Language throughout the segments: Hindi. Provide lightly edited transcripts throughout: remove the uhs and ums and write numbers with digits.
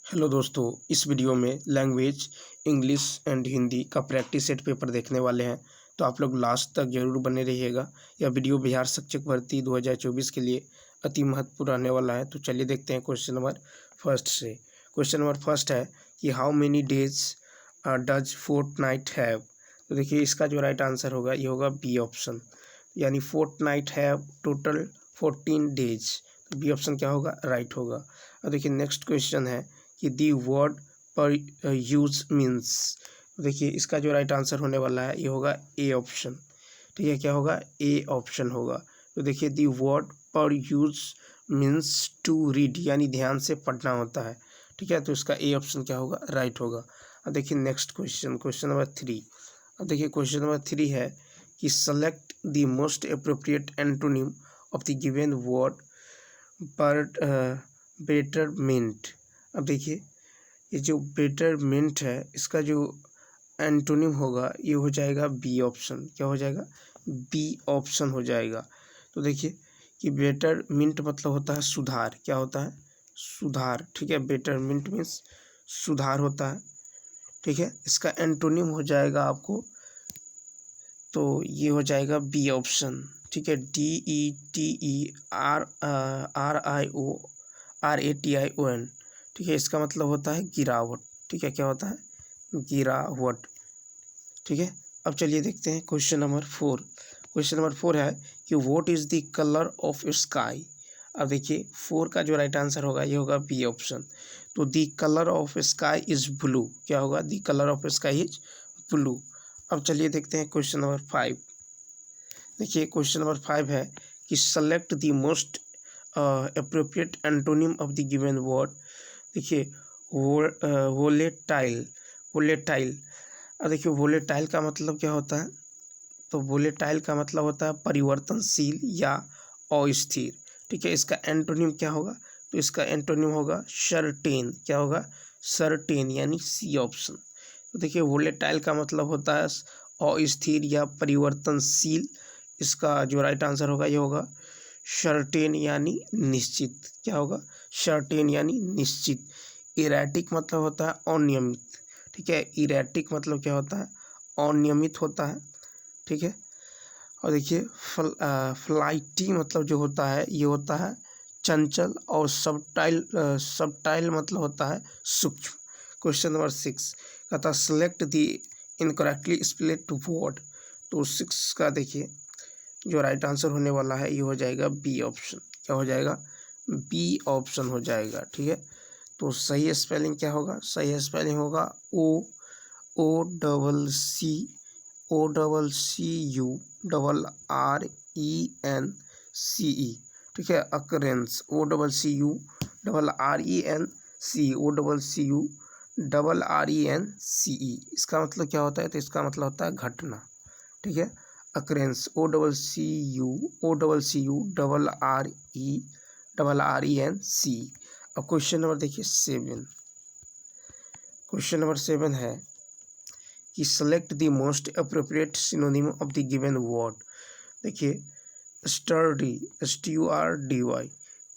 हेलो दोस्तों, इस वीडियो में लैंग्वेज इंग्लिश एंड हिंदी का प्रैक्टिस सेट पेपर देखने वाले हैं। तो आप लोग लास्ट तक जरूर बने रहिएगा। यह वीडियो बिहार शिक्षक भर्ती 2024 के लिए अति महत्वपूर्ण रहने वाला है। तो चलिए देखते हैं क्वेश्चन नंबर फर्स्ट से। क्वेश्चन नंबर फर्स्ट है कि how many days does fortnight have. तो देखिए इसका जो राइट आंसर होगा ये होगा बी ऑप्शन, यानी फोर्टनाइट हैव टोटल 14 डेज। तो बी ऑप्शन क्या होगा, राइट होगा। और देखिए नेक्स्ट क्वेश्चन है कि दी वर्ड पर यूज मीन्स। देखिए इसका जो राइट आंसर होने वाला है ये होगा ए ऑप्शन। ठीक है, क्या होगा, ए ऑप्शन होगा। तो देखिए दी वर्ड पर यूज मीन्स टू रीड, यानी ध्यान से पढ़ना होता है। ठीक है, तो इसका ए ऑप्शन क्या होगा, राइट होगा। अब देखिए नेक्स्ट क्वेश्चन, क्वेश्चन नंबर 3। अब देखिए क्वेश्चन नंबर 3 है कि select the most appropriate antonym of the given word पर बेटरमेंट। अब देखिए ये जो बेटरमेंट है इसका जो एंटोनिम होगा ये हो जाएगा बी ऑप्शन। क्या हो जाएगा, बी ऑप्शन हो जाएगा। तो देखिए कि बेटरमेंट मतलब होता है सुधार। क्या होता है, सुधार। ठीक है, बेटरमेंट मीन्स सुधार होता है। ठीक है, इसका एंटोनिम हो जाएगा आपको, तो ये हो जाएगा बी ऑप्शन। ठीक है, DETERRIORATION। ठीक है, इसका मतलब होता है गिरावट। ठीक है, क्या होता है, गिरावट। ठीक है, अब चलिए देखते हैं क्वेश्चन नंबर 4। क्वेश्चन नंबर 4 है कि what is the colour of sky. अब देखिए 4 का जो राइट आंसर होगा ये होगा बी ऑप्शन। तो the colour of sky is blue. क्या होगा, the colour of sky is blue. अब चलिए देखते हैं क्वेश्चन नंबर 5। देखिए क्वेश्चन नंबर 5 है कि select the most appropriate antonym of the given word. देखिए वोलेटाइल, वोलेटाइल। अब देखिए वोलेटाइल का मतलब क्या होता है, तो वोलेटाइल का मतलब होता है परिवर्तनशील या अस्थिर। ठीक है, इसका एंटोनिम क्या होगा, तो इसका एंटोनिम होगा सर्टेन। क्या होगा, सर्टेन, यानी सी ऑप्शन। तो देखिए वोलेटाइल का मतलब होता है अस्थिर या परिवर्तनशील। इसका जो राइट आंसर होगा ये होगा सर्टेन, यानी निश्चित। क्या होगा, सर्टेन यानी निश्चित। इरेटिक मतलब होता है अनियमित। ठीक है, इरेटिक मतलब क्या होता है, अनियमित होता है। ठीक है, और देखिए फ्लाइटी मतलब जो होता है ये होता है चंचल। और सबटाइल, सबटाइल मतलब होता है सूक्ष्म। क्वेश्चन नंबर 6 कहता select the incorrectly spelled word. तो 6 का देखिए जो राइट आंसर होने वाला है ये हो जाएगा बी ऑप्शन। क्या हो जाएगा, बी ऑप्शन हो जाएगा। ठीक है, तो सही स्पेलिंग क्या होगा, सही स्पेलिंग होगा OCCURRENCE। ठीक है, अकरेंस, OCCURRENCE। इसका मतलब क्या होता है, तो इसका मतलब होता है घटना। ठीक है, अकरेंस, OCCURRENCE। अब क्वेश्चन नंबर देखिए 7। क्वेश्चन नंबर 7 है कि select the most appropriate synonym of the given word. देखिए स्टर्डी, STURDY,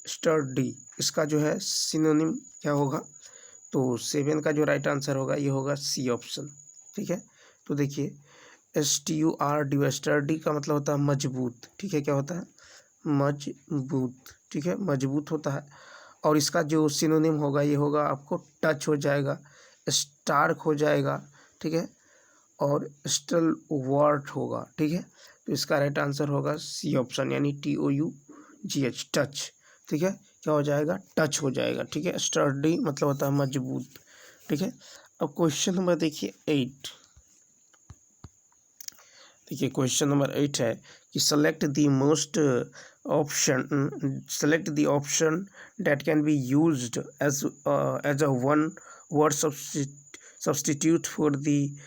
स्टर्डी, इसका जो है सिनोनिम क्या होगा, तो 7 का जो राइट आंसर होगा ये होगा सी ऑप्शन। ठीक है, तो देखिए STURDY, स्टर्डी का मतलब होता है मजबूत। ठीक है, क्या होता है, मजबूत। ठीक है, मजबूत होता है। और इसका जो सिनोनिम होगा ये होगा आपको टच हो जाएगा, स्टार्क हो जाएगा। ठीक है, और स्टलवर्ट होगा। ठीक है, तो इसका राइट आंसर होगा सी ऑप्शन, यानी TOUGH, टच। ठीक है, क्या हो जाएगा, टच हो जाएगा। ठीक है, स्टर्डी मतलब होता है मजबूत। ठीक है, अब क्वेश्चन नंबर देखिए 8। देखिए क्वेश्चन नंबर 8 है कि select the most option, select the option that can be used as a one word substitute for the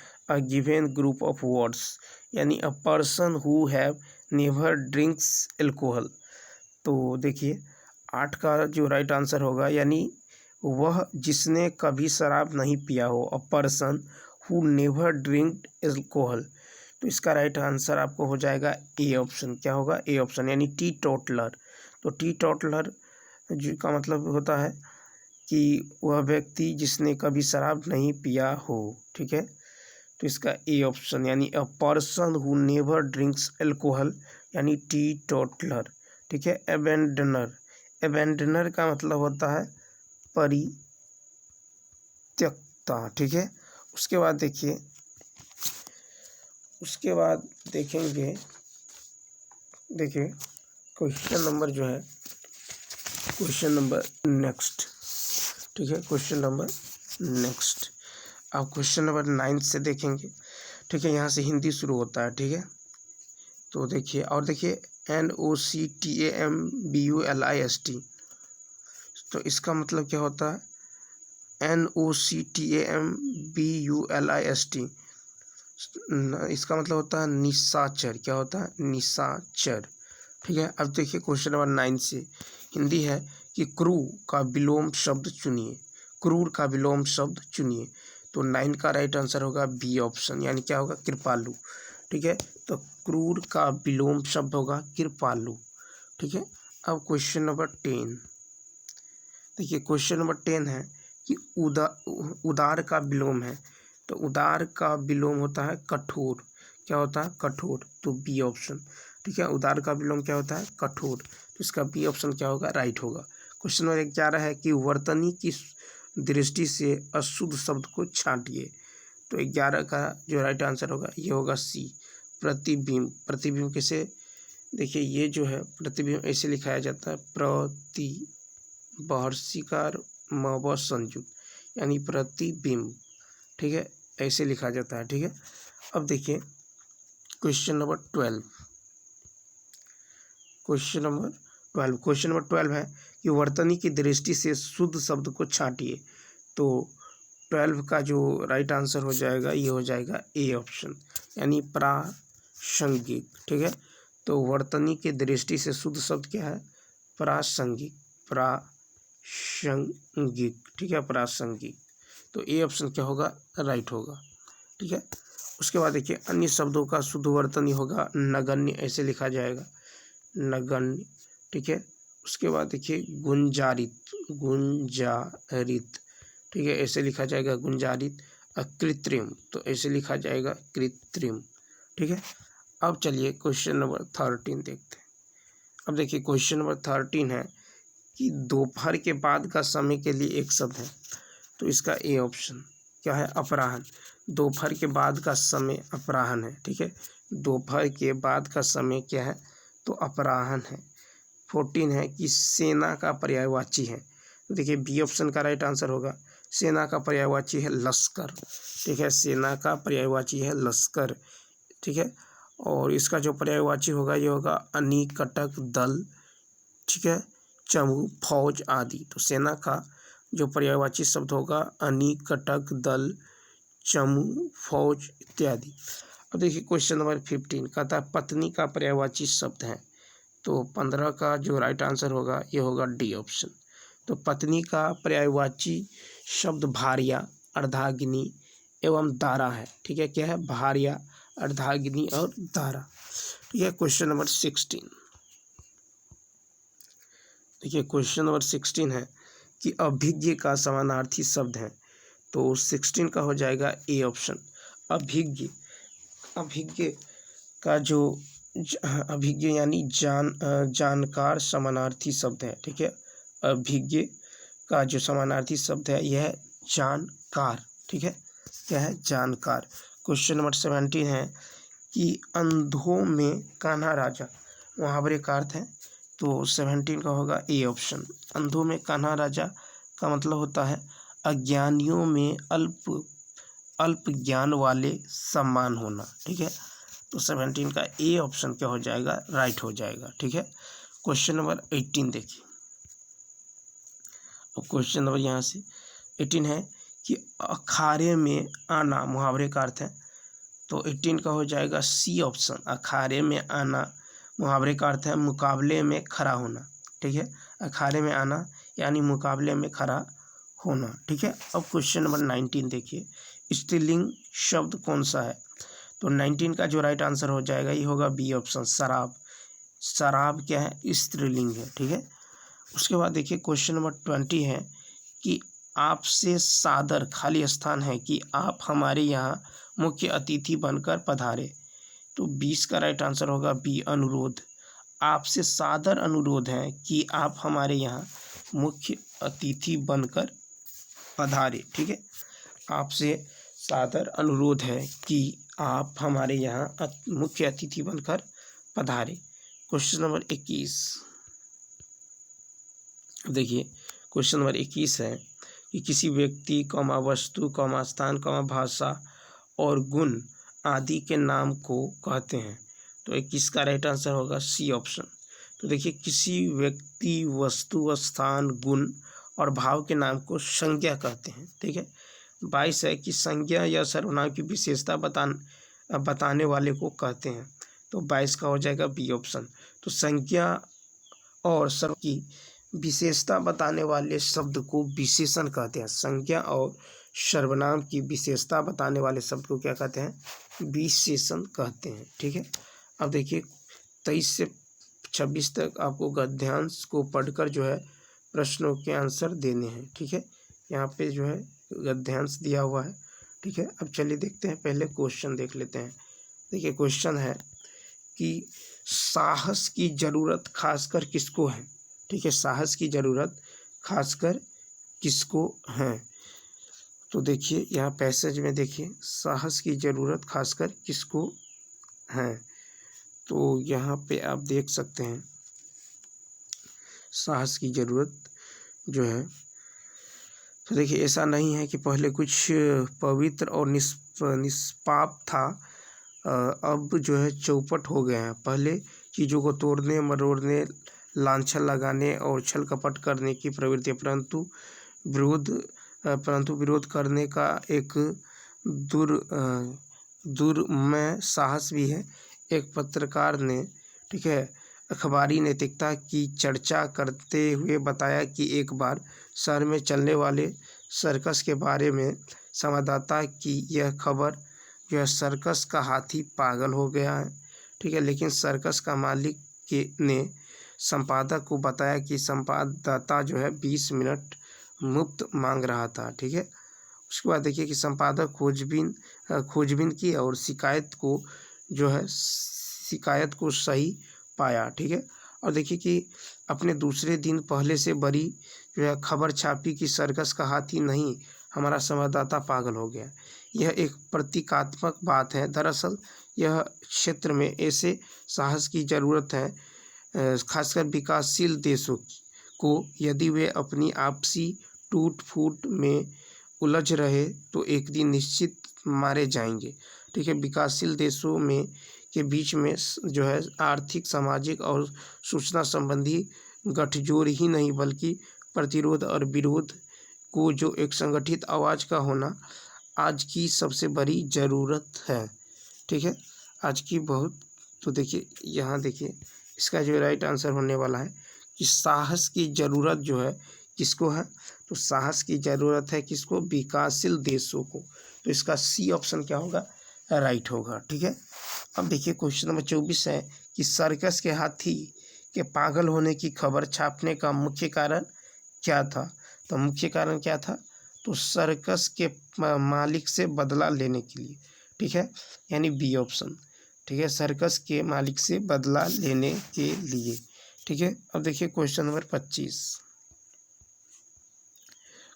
given group of words, यानी a person who have never drinks alcohol. तो देखिए 8 का जो राइट आंसर होगा, यानी वह जिसने कभी शराब नहीं पिया हो, अ person who never drink alcohol. तो इसका राइट आंसर आपको हो जाएगा ए ऑप्शन। क्या होगा, ए ऑप्शन, यानी टी टोटलर। तो टी टोटलर का मतलब होता है कि वह व्यक्ति जिसने कभी शराब नहीं पिया हो, ठीक है। तो इसका ए ऑप्शन यानी a person who never drinks alcohol यानी टी टोटलर, ठीक है। एबेंडनर, एबेंडनर का मतलब होता है परित्यक्ता, ठीक है। उसके बाद देखिए, उसके बाद देखेंगे, देखिए क्वेश्चन नंबर जो है, क्वेश्चन नंबर नेक्स्ट, ठीक है। क्वेश्चन नंबर नेक्स्ट आप क्वेश्चन नंबर 9 से देखेंगे, ठीक है। यहाँ से हिंदी शुरू होता है, ठीक है। तो देखिए, और देखिए NOCTAMBULIST, तो इसका मतलब क्या होता है? NOCTAMBULIST, इसका मतलब होता है निशाचर। क्या होता है? निशाचर, ठीक है। अब देखिए क्वेश्चन नंबर 9 से हिंदी है कि क्रू का विलोम शब्द चुनिए, क्रूर का विलोम शब्द चुनिए। तो 9 का राइट आंसर होगा बी ऑप्शन, यानी क्या होगा? कृपालु, ठीक है। तो क्रूर का विलोम शब्द होगा कृपालु, ठीक है। अब क्वेश्चन नंबर 10 देखिए, क्वेश्चन नंबर 10 है कि उदार का विलोम है, तो उदार का विलोम होता है कठोर। क्या होता है? कठोर, तो बी ऑप्शन, ठीक है। उदार का विलोम क्या होता है? कठोर, तो इसका बी ऑप्शन क्या होगा? राइट होगा। क्वेश्चन नंबर 11 है कि वर्तनी की दृष्टि से अशुद्ध शब्द को छांटिए। तो 11 का जो राइट आंसर होगा ये होगा सी, प्रतिबिंब। प्रतिबिंब कैसे? देखिए ये जो है प्रतिबिंब ऐसे लिखाया जाता है, प्रति बहर्षिकार म संयुक्त, यानी प्रतिबिंब, ठीक है, ऐसे लिखा जाता है, ठीक है। अब देखिए क्वेश्चन नंबर 12, क्वेश्चन नंबर 12 है कि वर्तनी की दृष्टि से शुद्ध शब्द को छांटिए। तो 12 का जो राइट आंसर हो जाएगा ये हो जाएगा ए ऑप्शन, यानी प्रासंगिक, ठीक है। तो वर्तनी की दृष्टि से शुद्ध शब्द क्या है? प्रासंगिक, प्रासंगिक, ठीक है, प्रासंगिक। तो ए ऑप्शन क्या होगा? राइट होगा, ठीक है। उसके बाद देखिए अन्य शब्दों का शुद्ध वर्तनी होगा नगण्य, ऐसे लिखा जाएगा नगण्य, ठीक है। उसके बाद देखिए गुंजारित, गुंजारित, ठीक है, ऐसे लिखा जाएगा गुंजारित। कृत्रिम, तो ऐसे लिखा जाएगा कृत्रिम, ठीक है। अब चलिए क्वेश्चन नंबर 13 देखते हैं। अब देखिए क्वेश्चन नंबर 13 है कि दोपहर के बाद का समय के लिए एक शब्द है। तो इसका ए ऑप्शन क्या है? अपराह्न। दोपहर के बाद का समय अपराह्न है, ठीक है। दोपहर के बाद का समय क्या है? तो अपराह्न है। 14 है कि सेना का पर्यायवाची है। तो देखिए बी ऑप्शन का राइट आंसर होगा, सेना का पर्यायवाची है लश्कर, ठीक है। सेना का पर्यायवाची है लश्कर, ठीक है। और इसका जो पर्यायवाची होगा ये होगा अनिकटक दल, ठीक है, चमू, फौज आदि। तो सेना का जो पर्यायवाची शब्द होगा अनिकटक दल, चमू, फौज इत्यादि। अब देखिए क्वेश्चन नंबर 15 कहता है पत्नी का पर्यायवाची शब्द है। तो 15 का जो राइट आंसर होगा ये होगा डी ऑप्शन। तो पत्नी का पर्यायवाची शब्द भार्या, अर्धांगिनी एवं दारा है, ठीक है। क्या है? भार्या, अर्धांगिनी और दारा, ठीक है। क्वेश्चन नंबर 16 देखिए, क्वेश्चन नंबर 16 है कि अभिज्ञ का समानार्थी शब्द है। तो 16 का हो जाएगा ए ऑप्शन, अभिज्ञ। अभिज्ञ का जो अभिज्ञ यानी जानकार समानार्थी शब्द है, ठीक है। अभिज्ञ का जो समानार्थी शब्द है यह है जानकार, ठीक है। क्या है? जानकार। क्वेश्चन नंबर 17 है कि अंधों में कान्हा राजा, मुहावरे का अर्थ है। तो 17 का होगा ए ऑप्शन, अंधों में कान्हा राजा का मतलब होता है अज्ञानियों में अल्प ज्ञान वाले सम्मान होना, ठीक है। तो 17 का ए ऑप्शन क्या हो जाएगा? राइट हो जाएगा, ठीक है। क्वेश्चन नंबर 18 देखिए। अब क्वेश्चन नंबर यहाँ से 18 है कि अखाड़े में आना, मुहावरे का अर्थ है। तो 18 का हो जाएगा सी ऑप्शन, अखाड़े में आना, मुहावरे का अर्थ है मुकाबले में खड़ा होना, ठीक है। अखाड़े में आना यानी मुकाबले में खड़ा होना, ठीक है। अब क्वेश्चन नंबर 19 देखिए, स्त्रीलिंग शब्द कौन सा है? तो 19 का जो राइट आंसर हो जाएगा ये होगा बी ऑप्शन, शराब। शराब क्या है? स्त्रीलिंग है, ठीक है। उसके बाद देखिए क्वेश्चन नंबर 20 है कि आपसे सादर खाली स्थान है कि आप हमारे यहाँ मुख्य अतिथि बनकर पधारे। तो 20 का राइट आंसर होगा बी, अनुरोध। आपसे सादर अनुरोध है कि आप हमारे यहाँ मुख्य अतिथि बनकर पधारे। ठीक है, आपसे सादर अनुरोध है कि आप हमारे यहाँ मुख्य अतिथि बनकर पधारे। क्वेश्चन नंबर 21 देखिए, क्वेश्चन नंबर 21 है कि किसी व्यक्ति वस्तु स्थान भाषा और गुण आदि के नाम को कहते हैं। तो 21 का राइट आंसर होगा सी ऑप्शन। तो देखिए, किसी व्यक्ति वस्तु स्थान गुण और भाव के नाम को संज्ञा कहते हैं। ठीक है, 22 है कि संज्ञा या सर्वनाम की विशेषता बताने वाले को कहते हैं। तो 22 का हो जाएगा बी ऑप्शन। तो संज्ञा और सर्व की विशेषता बताने वाले शब्द को विशेषण कहते हैं। संज्ञा और सर्वनाम की विशेषता बताने वाले शब्द को क्या कहते हैं? विशेषण कहते हैं। ठीक है, अब देखिए 23 से 26 तक आपको गद्यांश को पढ़कर जो है प्रश्नों के आंसर देने हैं। ठीक है, यहाँ पे जो है गद्यांश दिया हुआ है। ठीक है, अब चलिए देखते हैं, पहले क्वेश्चन देख लेते हैं। देखिए, क्वेश्चन है कि साहस की जरूरत खासकर किसको है? ठीक है, साहस की जरूरत खासकर किसको है? तो देखिए यहाँ पैसेज में देखिए, साहस की जरूरत खासकर किसको है। तो यहाँ पे आप देख सकते हैं साहस की जरूरत जो है। तो देखिए, ऐसा नहीं है कि पहले कुछ पवित्र और निष्पाप था, अब जो है चौपट हो गए हैं। पहले चीज़ों को तोड़ने मरोड़ने लांछन लगाने और छल कपट करने की प्रवृत्ति, परंतु विरोध करने का एक दुर्मय साहस भी है। एक पत्रकार ने, ठीक है, अखबारी नैतिकता की चर्चा करते हुए बताया कि एक बार शहर में चलने वाले सर्कस के बारे में संवाददाता की यह खबर जो है, सर्कस का हाथी पागल हो गया है। ठीक है, लेकिन सर्कस का मालिक ने संपादक को बताया कि संवाददाता जो है 20 मिनट मुफ्त मांग रहा था। ठीक है, उसके बाद देखिए कि संपादक खोजबीन की और शिकायत को सही पाया। ठीक है, और देखिए कि अपने दूसरे दिन पहले से बड़ी जो है खबर छापी कि सर्कस का हाथी नहीं, हमारा संवाददाता पागल हो गया। यह एक प्रतीकात्मक बात है। दरअसल यह क्षेत्र में ऐसे साहस की ज़रूरत है, खासकर विकासशील देशों को। यदि वे अपनी आपसी टूट फूट में उलझ रहे तो एक दिन निश्चित मारे जाएंगे। ठीक है, विकासशील देशों में के बीच में जो है आर्थिक, सामाजिक और सूचना संबंधी गठजोड़ ही नहीं बल्कि प्रतिरोध और विरोध को जो एक संगठित आवाज़ का होना आज की सबसे बड़ी ज़रूरत है। ठीक है, आज की बहुत। तो देखिए यहाँ देखिए, इसका जो राइट आंसर होने वाला है कि साहस की ज़रूरत जो है किसको है? तो साहस की ज़रूरत है किसको? विकासशील देशों को। तो इसका सी ऑप्शन क्या होगा? राइट होगा। ठीक है, अब देखिए क्वेश्चन नंबर 24 है कि सर्कस के हाथी के पागल होने की खबर छापने का मुख्य कारण क्या था? तो मुख्य कारण क्या था? तो सर्कस के मालिक से बदला लेने के लिए। ठीक है, यानी बी ऑप्शन। ठीक है, सर्कस के मालिक से बदला लेने के लिए। ठीक है, अब देखिए क्वेश्चन नंबर 25।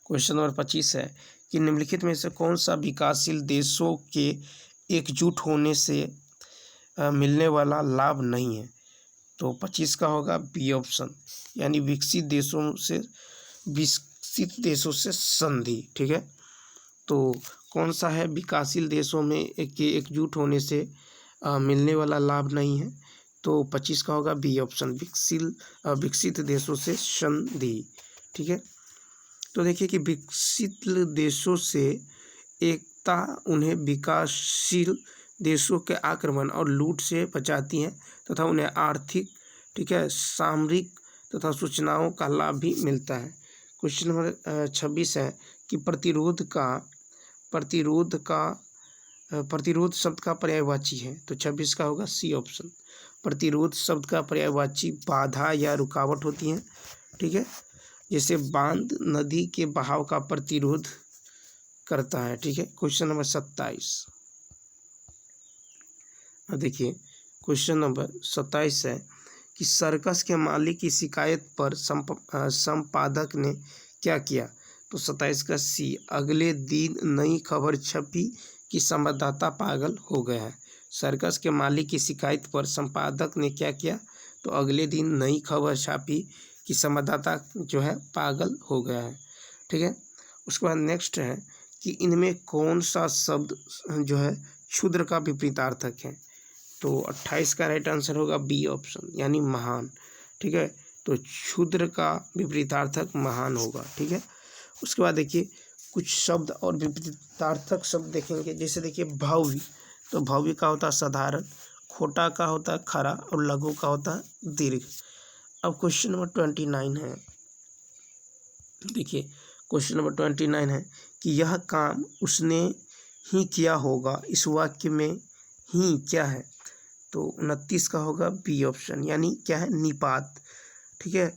क्वेश्चन नंबर 25 है कि निम्नलिखित में से कौन सा विकासशील देशों के एकजुट होने से मिलने वाला लाभ नहीं है? तो 25 का होगा बी ऑप्शन, यानी विकसित देशों से संधि। ठीक है, तो कौन सा है विकासशील देशों में के एकजुट होने से मिलने वाला लाभ नहीं है? तो 25 का होगा बी ऑप्शन, विकसित देशों से संधि। ठीक है, तो देखिए कि विकसित देशों से एकता उन्हें विकासशील देशों के आक्रमण और लूट से बचाती है तथा उन्हें आर्थिक, ठीक है, सामरिक तथा सूचनाओं का लाभ भी मिलता है। क्वेश्चन नंबर 26 है कि प्रतिरोध शब्द का पर्यायवाची है। तो 26 का होगा सी ऑप्शन। प्रतिरोध शब्द का पर्यायवाची बाधा या रुकावट होती है। ठीक है, जैसे बांध नदी के बहाव का प्रतिरोध करता है। ठीक है, क्वेश्चन नंबर 27। अब देखिए क्वेश्चन नंबर 27 है कि सर्कस के मालिक की शिकायत पर संपादक ने क्या किया। तो 27 का सी, अगले दिन नई खबर छपी कि संवाददाता पागल हो गया है। सर्कस के मालिक की शिकायत पर संपादक ने क्या किया, तो अगले दिन नई खबर छपी कि संवाददाता जो है पागल हो गया है। ठीक है, उसके बाद नेक्स्ट है कि इनमें कौन सा शब्द जो है क्षुद्र का विपरीतार्थक है। तो 28 का राइट आंसर होगा बी ऑप्शन, यानी महान। ठीक है, तो क्षुद्र का विपरीतार्थक महान होगा। ठीक है, उसके बाद देखिए कुछ शब्द और विपरीतार्थक शब्द देखेंगे। जैसे देखिए भव्य, तो भव्य का होता है साधारण, खोटा का होता है खरा, और लघु का होता है दीर्घ। अब क्वेश्चन नंबर 29 है। देखिए क्वेश्चन नंबर 29 है कि यह काम उसने ही किया होगा, इस वाक्य में ही क्या है। तो 29 का होगा बी ऑप्शन, यानी क्या है, निपात। ठीक है,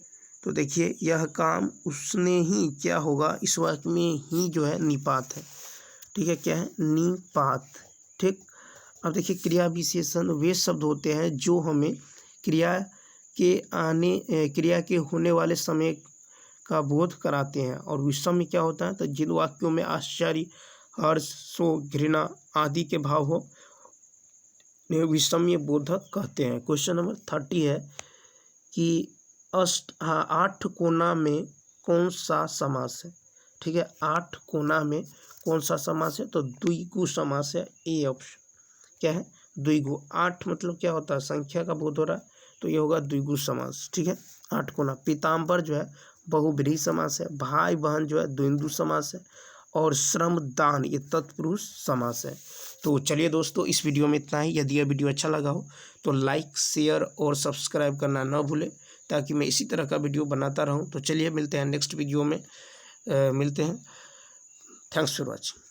तो देखिए यह काम उसने ही क्या होगा, इस वाक्य में ही जो है निपात है। ठीक है, क्या है, निपात। ठीक, अब देखिए क्रिया विशेषण वे शब्द होते हैं जो हमें क्रिया के होने वाले समय का बोध कराते हैं। और विषम क्या होता है, तो जिन वाक्यों में आश्चर्य, हर्ष, शोक, घृणा आदि के भाव हो विषम्य बोधक कहते हैं। क्वेश्चन नंबर 30 है कि 8 कोना में कौन सा समास है। ठीक है, 8 कोना में कौन सा समास है, तो द्विगु समास है। ए ऑप्शन क्या है, द्विगु। 8 मतलब क्या होता है, संख्या का बोध हो रहा है, तो ये होगा द्विगु समास। ठीक है, 8 कोना। पीताम्बर जो है बहुब्रीहि समास है। भाई बहन जो है द्वंद्व समास है। और श्रमदान ये तत्पुरुष समास है। तो चलिए दोस्तों, इस वीडियो में इतना ही। यदि यह वीडियो अच्छा लगा हो तो लाइक, शेयर और सब्सक्राइब करना न भूलें, ताकि मैं इसी तरह का वीडियो बनाता रहूं। तो चलिए मिलते हैं नेक्स्ट वीडियो में, मिलते हैं। Thanks for watching.